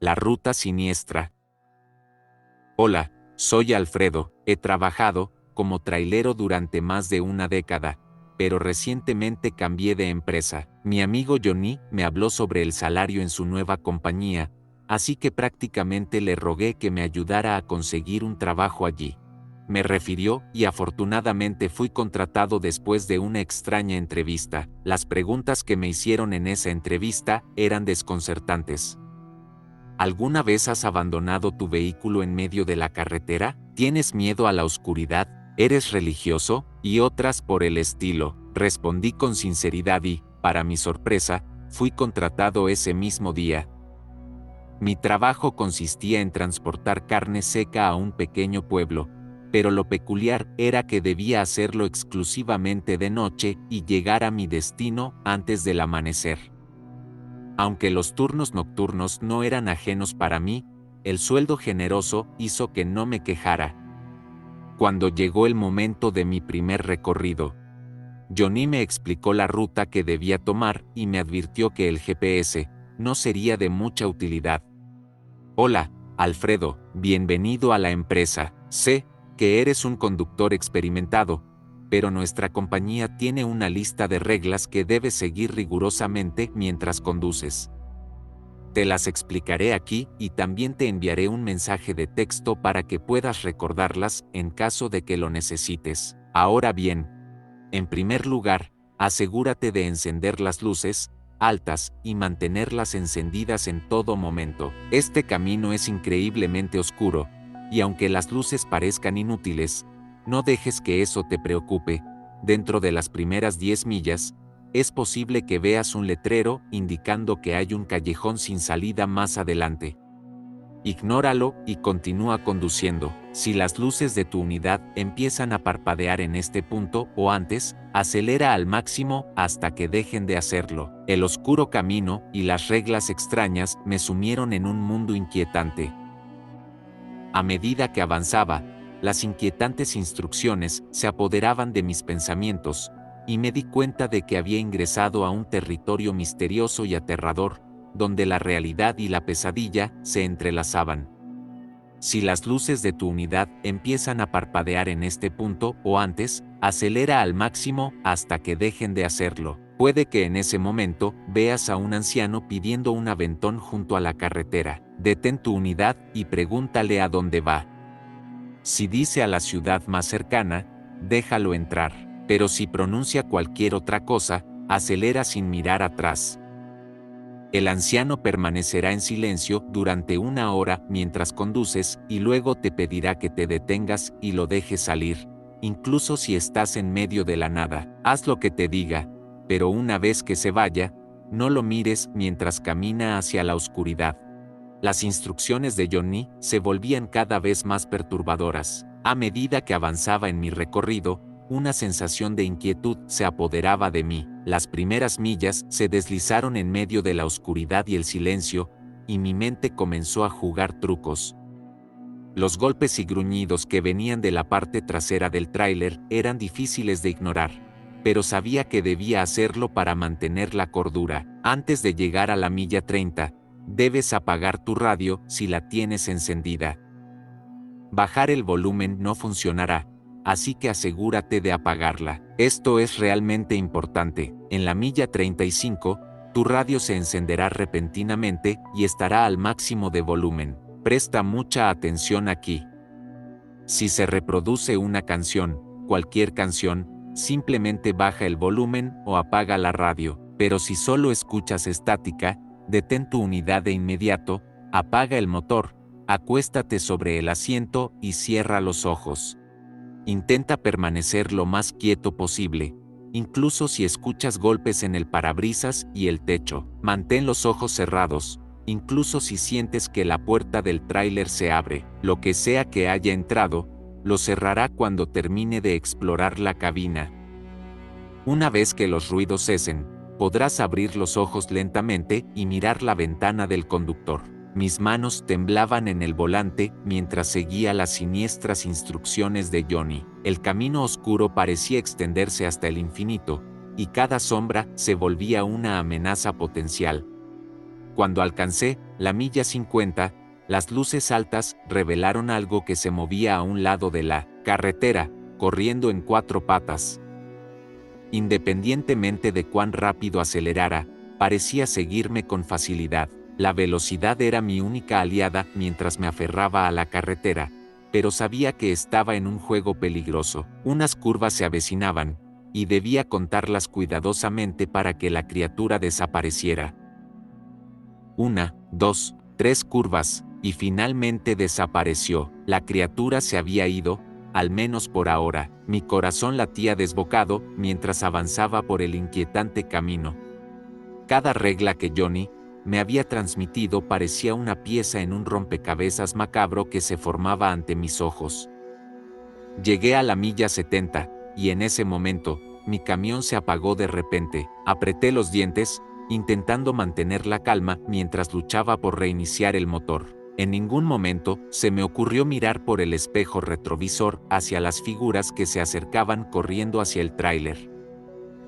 La ruta siniestra. Hola, soy Alfredo. He trabajado como trailero durante más de una década, pero recientemente cambié de empresa. Mi amigo Johnny me habló sobre el salario en su nueva compañía, así que prácticamente le rogué que me ayudara a conseguir un trabajo allí. Me refirió y afortunadamente fui contratado después de una extraña entrevista. Las preguntas que me hicieron en esa entrevista eran desconcertantes. ¿Alguna vez has abandonado tu vehículo en medio de la carretera? ¿Tienes miedo a la oscuridad? ¿Eres religioso? Y otras por el estilo. Respondí con sinceridad y, para mi sorpresa, fui contratado ese mismo día. Mi trabajo consistía en transportar carne seca a un pequeño pueblo, pero lo peculiar era que debía hacerlo exclusivamente de noche y llegar a mi destino antes del amanecer. Aunque los turnos nocturnos no eran ajenos para mí, el sueldo generoso hizo que no me quejara. Cuando llegó el momento de mi primer recorrido, Johnny me explicó la ruta que debía tomar y me advirtió que el GPS no sería de mucha utilidad. Hola, Alfredo, bienvenido a la empresa. Sé que eres un conductor experimentado, pero nuestra compañía tiene una lista de reglas que debes seguir rigurosamente mientras conduces. Te las explicaré aquí y también te enviaré un mensaje de texto para que puedas recordarlas en caso de que lo necesites. Ahora bien, en primer lugar, asegúrate de encender las luces altas y mantenerlas encendidas en todo momento. Este camino es increíblemente oscuro, y aunque las luces parezcan inútiles, no dejes que eso te preocupe. Dentro de las primeras 10 millas, es posible que veas un letrero indicando que hay un callejón sin salida más adelante. Ignóralo y continúa conduciendo. Si las luces de tu unidad empiezan a parpadear en este punto o antes, acelera al máximo hasta que dejen de hacerlo. El oscuro camino y las reglas extrañas me sumieron en un mundo inquietante. A medida que avanzaba, las inquietantes instrucciones se apoderaban de mis pensamientos, y me di cuenta de que había ingresado a un territorio misterioso y aterrador, donde la realidad y la pesadilla se entrelazaban. Si las luces de tu unidad empiezan a parpadear en este punto o antes, acelera al máximo hasta que dejen de hacerlo. Puede que en ese momento veas a un anciano pidiendo un aventón junto a la carretera. Detén tu unidad y pregúntale a dónde va. Si dice a la ciudad más cercana, déjalo entrar. Pero si pronuncia cualquier otra cosa, acelera sin mirar atrás. El anciano permanecerá en silencio durante 1 hora mientras conduces y luego te pedirá que te detengas y lo dejes salir, incluso si estás en medio de la nada. Haz lo que te diga, pero una vez que se vaya, no lo mires mientras camina hacia la oscuridad. Las instrucciones de Johnny se volvían cada vez más perturbadoras. A medida que avanzaba en mi recorrido, una sensación de inquietud se apoderaba de mí. Las primeras millas se deslizaron en medio de la oscuridad y el silencio, y mi mente comenzó a jugar trucos. Los golpes y gruñidos que venían de la parte trasera del tráiler eran difíciles de ignorar, pero sabía que debía hacerlo para mantener la cordura. Antes de llegar a la milla 30, debes apagar tu radio si la tienes encendida. Bajar el volumen no funcionará, así que asegúrate de apagarla. Esto es realmente importante. En la milla 35, tu radio se encenderá repentinamente y estará al máximo de volumen. Presta mucha atención aquí. Si se reproduce una canción, cualquier canción, simplemente baja el volumen o apaga la radio. Pero si solo escuchas estática, detén tu unidad de inmediato, apaga el motor, acuéstate sobre el asiento y cierra los ojos. Intenta permanecer lo más quieto posible, incluso si escuchas golpes en el parabrisas y el techo. Mantén los ojos cerrados, incluso si sientes que la puerta del tráiler se abre. Lo que sea que haya entrado, lo cerrará cuando termine de explorar la cabina. Una vez que los ruidos cesen, podrás abrir los ojos lentamente y mirar la ventana del conductor. Mis manos temblaban en el volante mientras seguía las siniestras instrucciones de Johnny. El camino oscuro parecía extenderse hasta el infinito, y cada sombra se volvía una amenaza potencial. Cuando alcancé la milla 50, las luces altas revelaron algo que se movía a un lado de la carretera, corriendo en 4 patas. Independientemente de cuán rápido acelerara, parecía seguirme con facilidad. La velocidad era mi única aliada mientras me aferraba a la carretera, pero sabía que estaba en un juego peligroso. Unas curvas se avecinaban, y debía contarlas cuidadosamente para que la criatura desapareciera. 1, 2, 3 curvas, y finalmente desapareció. La criatura se había ido, al menos por ahora. Mi corazón latía desbocado mientras avanzaba por el inquietante camino. Cada regla que Johnny me había transmitido parecía una pieza en un rompecabezas macabro que se formaba ante mis ojos. Llegué a la milla 70, y en ese momento, mi camión se apagó de repente. Apreté los dientes, intentando mantener la calma mientras luchaba por reiniciar el motor. En ningún momento se me ocurrió mirar por el espejo retrovisor hacia las figuras que se acercaban corriendo hacia el tráiler.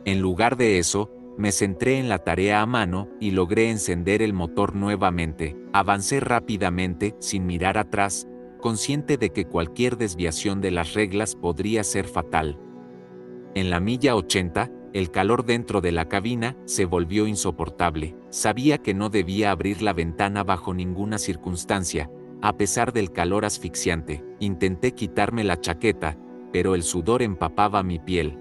En lugar de eso, me centré en la tarea a mano y logré encender el motor nuevamente. Avancé rápidamente, sin mirar atrás, consciente de que cualquier desviación de las reglas podría ser fatal. En la milla 80, el calor dentro de la cabina se volvió insoportable. Sabía que no debía abrir la ventana bajo ninguna circunstancia, a pesar del calor asfixiante. Intenté quitarme la chaqueta, pero el sudor empapaba mi piel.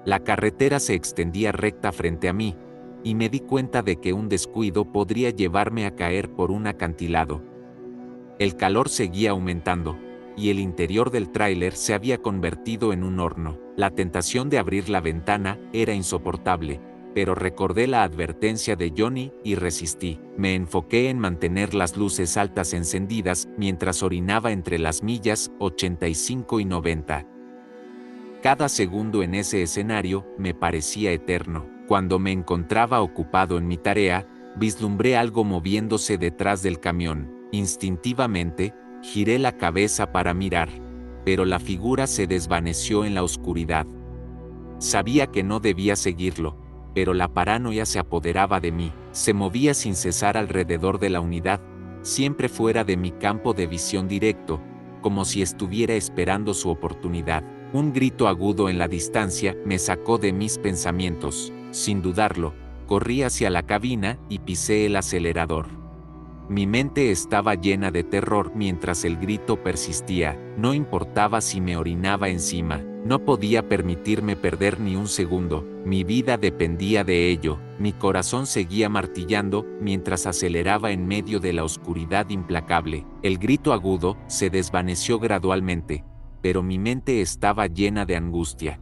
La carretera se extendía recta frente a mí, y me di cuenta de que un descuido podría llevarme a caer por un acantilado. El calor seguía aumentando, y el interior del tráiler se había convertido en un horno. La tentación de abrir la ventana era insoportable, pero recordé la advertencia de Johnny y resistí. Me enfoqué en mantener las luces altas encendidas mientras orinaba entre las millas 85 y 90. Cada segundo en ese escenario me parecía eterno. Cuando me encontraba ocupado en mi tarea, vislumbré algo moviéndose detrás del camión. Instintivamente, giré la cabeza para mirar, pero la figura se desvaneció en la oscuridad. Sabía que no debía seguirlo, pero la paranoia se apoderaba de mí. Se movía sin cesar alrededor de la unidad, siempre fuera de mi campo de visión directo, como si estuviera esperando su oportunidad. Un grito agudo en la distancia me sacó de mis pensamientos. Sin dudarlo, corrí hacia la cabina y pisé el acelerador. Mi mente estaba llena de terror mientras el grito persistía. No importaba si me orinaba encima. No podía permitirme perder ni un segundo. Mi vida dependía de ello. Mi corazón seguía martillando mientras aceleraba en medio de la oscuridad implacable. El grito agudo se desvaneció gradualmente, pero mi mente estaba llena de angustia.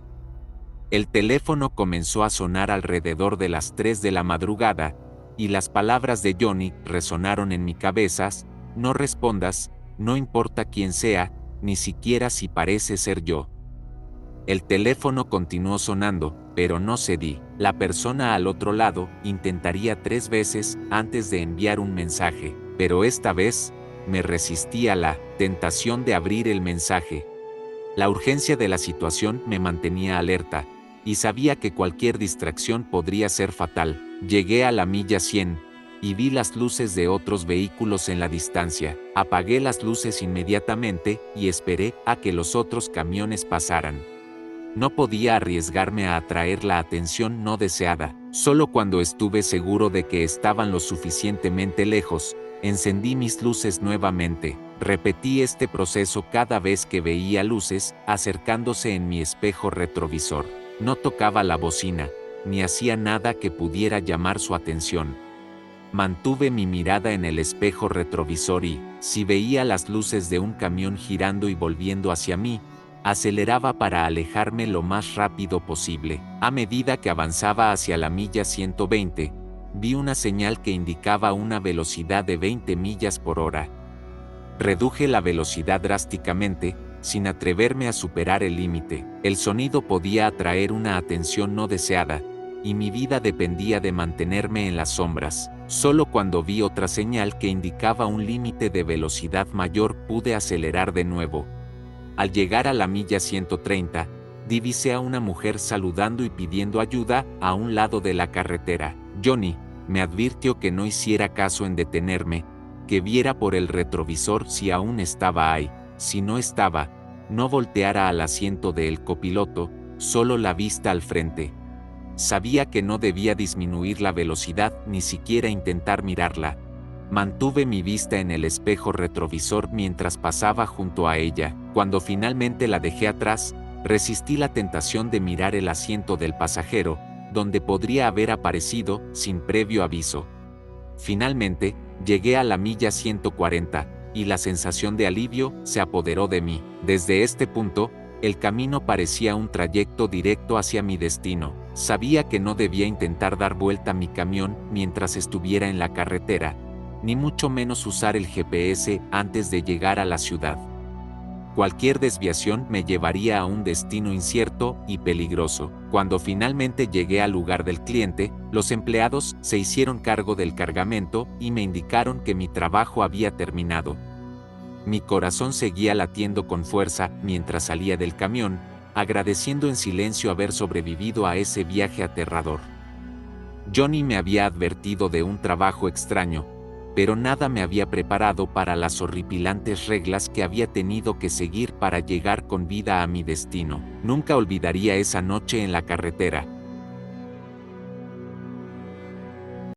El teléfono comenzó a sonar alrededor de las 3 de la madrugada, y las palabras de Johnny resonaron en mi cabeza: no respondas, no importa quién sea, ni siquiera si parece ser yo. El teléfono continuó sonando, pero no cedí. La persona al otro lado intentaría 3 veces antes de enviar un mensaje, pero esta vez me resistí a la tentación de abrir el mensaje. La urgencia de la situación me mantenía alerta, y sabía que cualquier distracción podría ser fatal. Llegué a la milla 100, y vi las luces de otros vehículos en la distancia. Apagué las luces inmediatamente y esperé a que los otros camiones pasaran. No podía arriesgarme a atraer la atención no deseada. Solo cuando estuve seguro de que estaban lo suficientemente lejos, encendí mis luces nuevamente. Repetí este proceso cada vez que veía luces acercándose en mi espejo retrovisor. No tocaba la bocina, ni hacía nada que pudiera llamar su atención. Mantuve mi mirada en el espejo retrovisor y, si veía las luces de un camión girando y volviendo hacia mí, aceleraba para alejarme lo más rápido posible. A medida que avanzaba hacia la milla 120, vi una señal que indicaba una velocidad de 20 millas por hora. Reduje la velocidad drásticamente, sin atreverme a superar el límite. El sonido podía atraer una atención no deseada, y mi vida dependía de mantenerme en las sombras. Solo cuando vi otra señal que indicaba un límite de velocidad mayor pude acelerar de nuevo. Al llegar a la milla 130, divisé a una mujer saludando y pidiendo ayuda a un lado de la carretera. Johnny, me advirtió que no hiciera caso en detenerme, que viera por el retrovisor si aún estaba ahí. Si no estaba, no volteara al asiento del copiloto, solo la vista al frente. Sabía que no debía disminuir la velocidad ni siquiera intentar mirarla. Mantuve mi vista en el espejo retrovisor mientras pasaba junto a ella. Cuando finalmente la dejé atrás, resistí la tentación de mirar el asiento del pasajero, donde podría haber aparecido sin previo aviso. Finalmente, llegué a la milla 140, y la sensación de alivio se apoderó de mí. Desde este punto, el camino parecía un trayecto directo hacia mi destino. Sabía que no debía intentar dar vuelta a mi camión mientras estuviera en la carretera, ni mucho menos usar el GPS antes de llegar a la ciudad. Cualquier desviación me llevaría a un destino incierto y peligroso. Cuando finalmente llegué al lugar del cliente, los empleados se hicieron cargo del cargamento y me indicaron que mi trabajo había terminado. Mi corazón seguía latiendo con fuerza mientras salía del camión, agradeciendo en silencio haber sobrevivido a ese viaje aterrador. Johnny me había advertido de un trabajo extraño, pero nada me había preparado para las horripilantes reglas que había tenido que seguir para llegar con vida a mi destino. Nunca olvidaría esa noche en la carretera,